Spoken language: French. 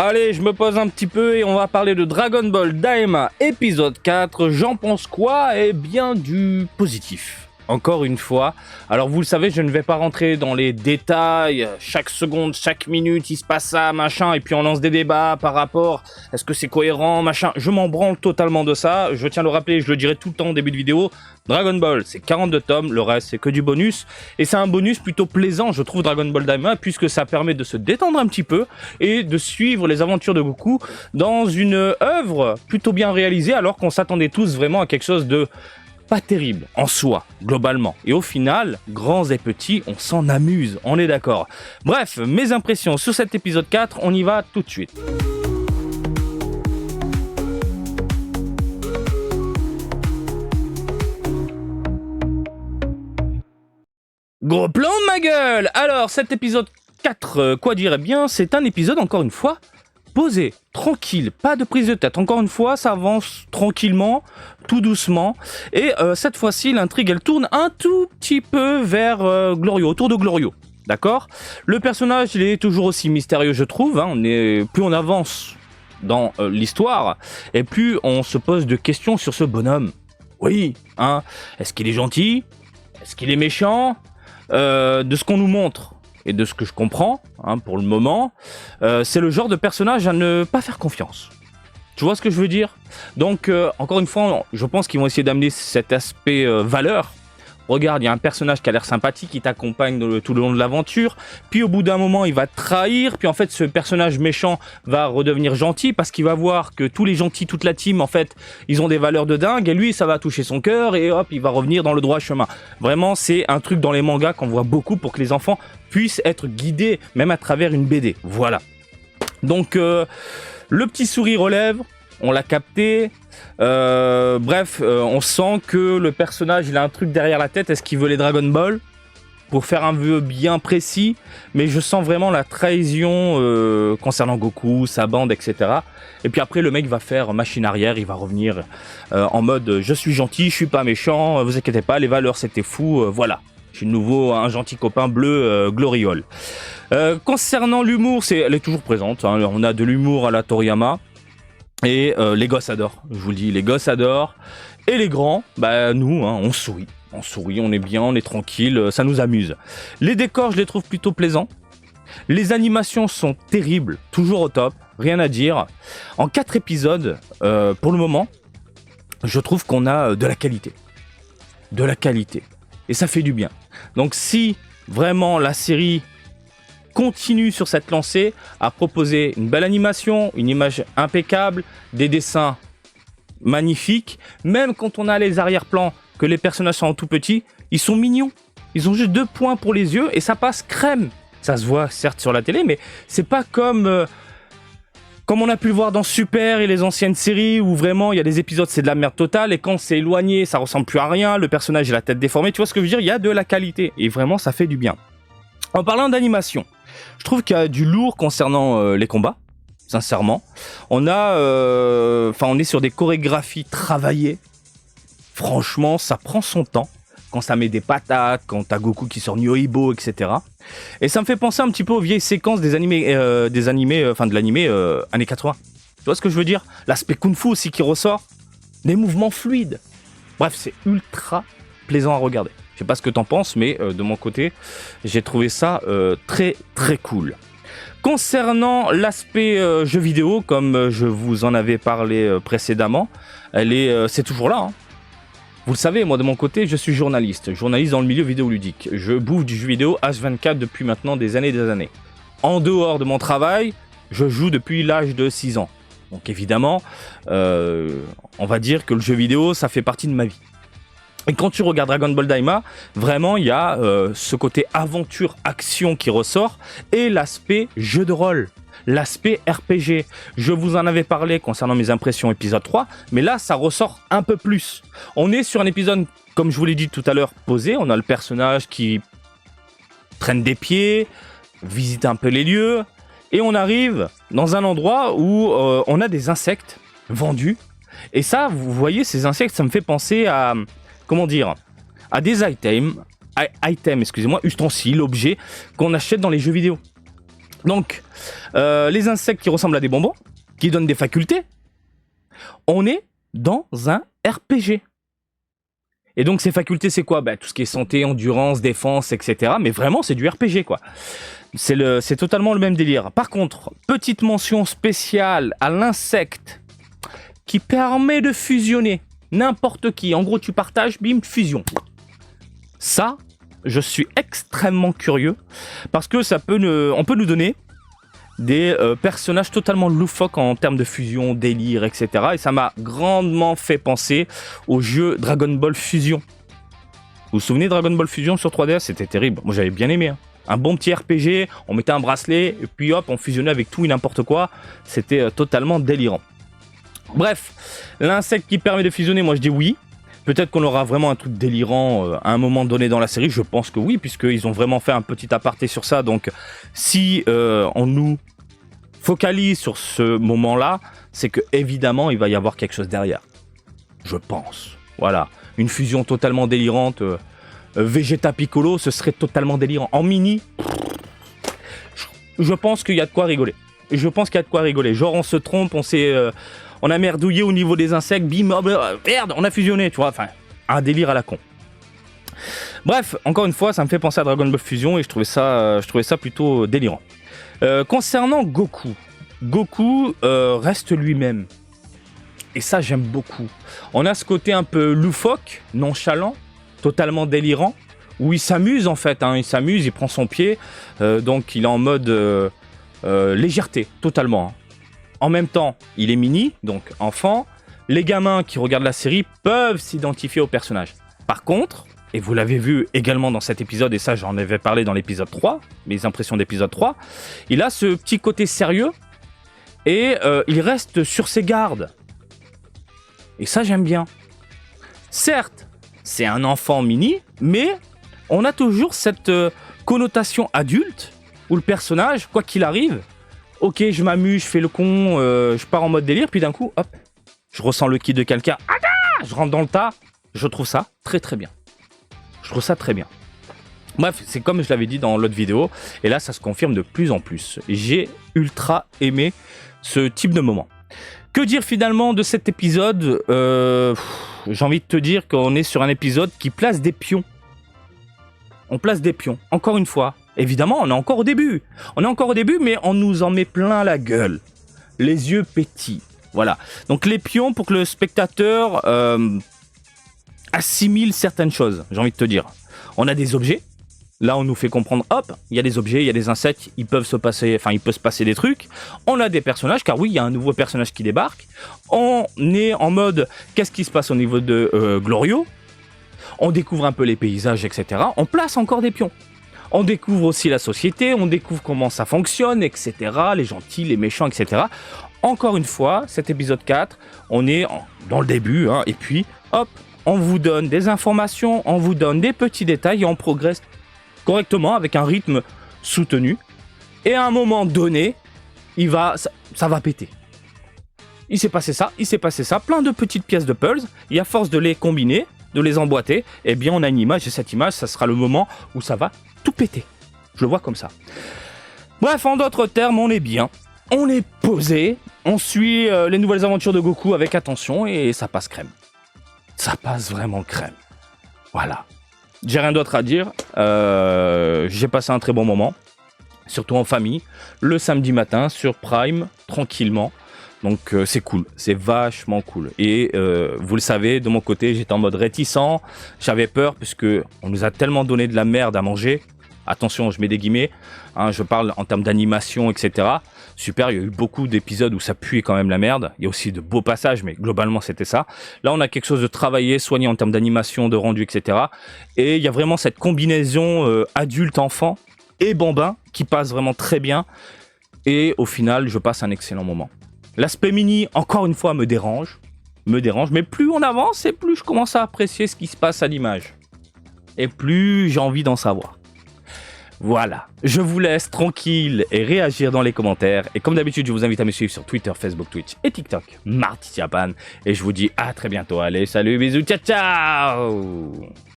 Allez, je me pose un petit peu et on va parler de Dragon Ball Daima épisode 4. J'en pense quoi? Eh bien du positif. Encore une fois. Alors vous le savez, je ne vais pas rentrer dans les détails. Chaque seconde, chaque minute, il se passe ça, machin. Et puis on lance des débats par rapport. Est-ce que c'est cohérent, machin. Je m'en branle totalement de ça. Je tiens à le rappeler, je le dirai tout le temps au début de vidéo. Dragon Ball, c'est 42 tomes. Le reste, c'est que du bonus. Et c'est un bonus plutôt plaisant, je trouve, Dragon Ball Daima. Puisque ça permet de se détendre un petit peu. Et de suivre les aventures de Goku dans une œuvre plutôt bien réalisée. Alors qu'on s'attendait tous vraiment à quelque chose de pas terrible en soi, globalement. Et au final, grands et petits, on s'en amuse, on est d'accord. Bref, mes impressions sur cet épisode 4, on y va tout de suite. Gros plan de ma gueule! Alors, cet épisode 4, quoi dire? Eh bien, c'est un épisode, encore une fois, posé, tranquille, pas de prise de tête. Encore une fois, ça avance tranquillement, tout doucement. Et cette fois-ci, l'intrigue, elle tourne un tout petit peu vers Glorio, autour de Glorio. D'accord? Le personnage, il est toujours aussi mystérieux, je trouve. Hein. Plus on avance dans l'histoire, et plus on se pose de questions sur ce bonhomme. Oui, hein. Est-ce qu'il est gentil? Est-ce qu'il est méchant? De ce qu'on nous montre et de ce que je comprends, hein, pour le moment, c'est le genre de personnage à ne pas faire confiance. Tu vois ce que je veux dire? Donc, encore une fois, je pense qu'ils vont essayer d'amener cet aspect valeur. Regarde, il y a un personnage qui a l'air sympathique, qui t'accompagne tout le long de l'aventure, puis au bout d'un moment, il va te trahir, puis en fait, ce personnage méchant va redevenir gentil, parce qu'il va voir que tous les gentils, toute la team, en fait, ils ont des valeurs de dingue, et lui, ça va toucher son cœur, et hop, il va revenir dans le droit chemin. Vraiment, c'est un truc dans les mangas qu'on voit beaucoup pour que les enfants puissent être guidés, même à travers une BD. Voilà. Donc, le petit sourire aux lèvres, on l'a capté. Bref, on sent que le personnage, il a un truc derrière la tête. Est-ce qu'il veut les Dragon Ball pour faire un vœu bien précis? Mais je sens vraiment la trahison concernant Goku, sa bande, etc. Et puis après, le mec va faire machine arrière. Il va revenir en mode je suis gentil, je suis pas méchant. Vous inquiétez pas, les valeurs c'était fou. Voilà. J'ai de nouveau un gentil copain bleu, Gloriole. Concernant l'humour, elle est toujours présente. Hein. On a de l'humour à la Toriyama. Et les gosses adorent, je vous le dis, les gosses adorent. Et les grands, bah nous, hein, on sourit, on est bien, on est tranquille, ça nous amuse. Les décors, je les trouve plutôt plaisants. Les animations sont terribles, toujours au top, rien à dire. En 4 épisodes, pour le moment, je trouve qu'on a de la qualité. De la qualité. Et ça fait du bien. Donc si vraiment la série continue sur cette lancée à proposer une belle animation, une image impeccable, des dessins magnifiques. Même quand on a les arrière-plans, que les personnages sont tout petits, ils sont mignons. Ils ont juste 2 points pour les yeux et ça passe crème. Ça se voit certes sur la télé, mais c'est pas comme on a pu le voir dans Super et les anciennes séries où vraiment il y a des épisodes c'est de la merde totale et quand c'est éloigné ça ressemble plus à rien, le personnage a la tête déformée. Tu vois ce que je veux dire? Il y a de la qualité et vraiment ça fait du bien. En parlant d'animation, je trouve qu'il y a du lourd concernant les combats, sincèrement. On est sur des chorégraphies travaillées. Franchement, ça prend son temps. Quand ça met des patates, quand t'as Goku qui sort Nyoibo, etc. Et ça me fait penser un petit peu aux vieilles séquences de l'animé années 80. Tu vois ce que je veux dire? L'aspect kung-fu aussi qui ressort. Des mouvements fluides. Bref, c'est ultra plaisant à regarder. Je sais pas ce que t'en penses, mais de mon côté, j'ai trouvé ça très très cool. Concernant l'aspect jeu vidéo, comme je vous en avais parlé précédemment, c'est toujours là. Hein. Vous le savez, moi de mon côté, je suis journaliste dans le milieu vidéoludique. Je bouffe du jeu vidéo H24 depuis maintenant des années et des années. En dehors de mon travail, je joue depuis l'âge de 6 ans. Donc évidemment, on va dire que le jeu vidéo, ça fait partie de ma vie. Et quand tu regardes Dragon Ball Daima, vraiment il y a ce côté aventure-action qui ressort et l'aspect jeu de rôle, l'aspect RPG. Je vous en avais parlé concernant mes impressions épisode 3, mais là ça ressort un peu plus. On est sur un épisode, comme je vous l'ai dit tout à l'heure, posé. On a le personnage qui traîne des pieds, visite un peu les lieux, et on arrive dans un endroit où on a des insectes vendus. Et ça, vous voyez, ces insectes, ça me fait penser à... Comment dire? À des items, ustensiles, objets qu'on achète dans les jeux vidéo. Donc, les insectes qui ressemblent à des bonbons, qui donnent des facultés, on est dans un RPG. Et donc ces facultés, c'est quoi? Tout ce qui est santé, endurance, défense, etc. Mais vraiment, c'est du RPG, quoi. C'est totalement le même délire. Par contre, petite mention spéciale à l'insecte qui permet de fusionner n'importe qui. En gros, tu partages, bim, fusion. Ça, je suis extrêmement curieux parce que on peut nous donner des personnages totalement loufoques en termes de fusion, délire, etc. Et ça m'a grandement fait penser au jeu Dragon Ball Fusion. Vous vous souvenez de Dragon Ball Fusion sur 3DS? C'était terrible. Moi, j'avais bien aimé. Hein. Un bon petit RPG, on mettait un bracelet, et puis hop, on fusionnait avec tout et n'importe quoi. C'était totalement délirant. Bref, l'insecte qui permet de fusionner, moi je dis oui. Peut-être qu'on aura vraiment un truc délirant à un moment donné dans la série. Je pense que oui, puisqu'ils ont vraiment fait un petit aparté sur ça. Donc, si on nous focalise sur ce moment-là, c'est que évidemment, il va y avoir quelque chose derrière. Je pense. Voilà. Une fusion totalement délirante. Vegeta Piccolo, ce serait totalement délirant. En mini, je pense qu'il y a de quoi rigoler. Genre, on se trompe, on a merdouillé au niveau des insectes, bim, oh, merde, on a fusionné, tu vois. Enfin, un délire à la con. Bref, encore une fois, ça me fait penser à Dragon Ball Fusion et je trouvais ça plutôt délirant. Concernant Goku, reste lui-même. Et ça, j'aime beaucoup. On a ce côté un peu loufoque, nonchalant, totalement délirant, où il s'amuse en fait. Hein, il prend son pied, donc il est en mode légèreté, totalement. Hein. En même temps, il est mini, donc enfant. Les gamins qui regardent la série peuvent s'identifier au personnage. Par contre, et vous l'avez vu également dans cet épisode, et ça j'en avais parlé dans l'épisode 3, mes impressions d'épisode 3, il a ce petit côté sérieux, et il reste sur ses gardes. Et ça j'aime bien. Certes, c'est un enfant mini, mais on a toujours cette connotation adulte, où le personnage, quoi qu'il arrive, ok, je m'amuse, je fais le con, je pars en mode délire, puis d'un coup, hop, je ressens le ki de quelqu'un, je rentre dans le tas, je trouve ça très très bien. Bref, c'est comme je l'avais dit dans l'autre vidéo, et là ça se confirme de plus en plus. J'ai ultra aimé ce type de moment. Que dire finalement de cet épisode? J'ai envie de te dire qu'on est sur un épisode qui place des pions. On place des pions, encore une fois. Évidemment, on est encore au début. Mais on nous en met plein la gueule. Les yeux pétillent. Voilà. Donc les pions pour que le spectateur assimile certaines choses, j'ai envie de te dire. On a des objets. Là, on nous fait comprendre, hop, il y a des objets, il y a des insectes, il peut se passer des trucs. On a des personnages, car oui, il y a un nouveau personnage qui débarque. On est en mode, qu'est-ce qui se passe au niveau de Glorio? On découvre un peu les paysages, etc. On place encore des pions. On découvre aussi la société, on découvre comment ça fonctionne, etc. Les gentils, les méchants, etc. Encore une fois, cet épisode 4, on est dans le début, hein, et puis, hop, on vous donne des informations, on vous donne des petits détails et on progresse correctement avec un rythme soutenu. Et à un moment donné, ça va péter. Il s'est passé ça, plein de petites pièces de puzzle, et à force de les combiner, de les emboîter, eh bien on a une image, et cette image, ça sera le moment où ça va tout péter. Je le vois comme ça. Bref, en d'autres termes, on est bien, on est posé, on suit les nouvelles aventures de Goku avec attention, et ça passe crème. Ça passe vraiment crème. Voilà. J'ai rien d'autre à dire. J'ai passé un très bon moment, surtout en famille, le samedi matin sur Prime, tranquillement. Donc c'est cool, c'est vachement cool. Et vous le savez, de mon côté, j'étais en mode réticent. J'avais peur puisque on nous a tellement donné de la merde à manger. Attention, je mets des guillemets. Hein, je parle en termes d'animation, etc. Super, il y a eu beaucoup d'épisodes où ça puait quand même la merde. Il y a aussi de beaux passages, mais globalement, c'était ça. Là, on a quelque chose de travaillé, soigné en termes d'animation, de rendu, etc. Et il y a vraiment cette combinaison adulte-enfant et bambin qui passe vraiment très bien. Et au final, je passe un excellent moment. L'aspect mini, encore une fois, me dérange. Mais plus on avance, et plus je commence à apprécier ce qui se passe à l'image. Et plus j'ai envie d'en savoir. Voilà, je vous laisse tranquille et réagir dans les commentaires. Et comme d'habitude, je vous invite à me suivre sur Twitter, Facebook, Twitch et TikTok, Marty Japan. Et je vous dis à très bientôt. Allez, salut, bisous, ciao, ciao!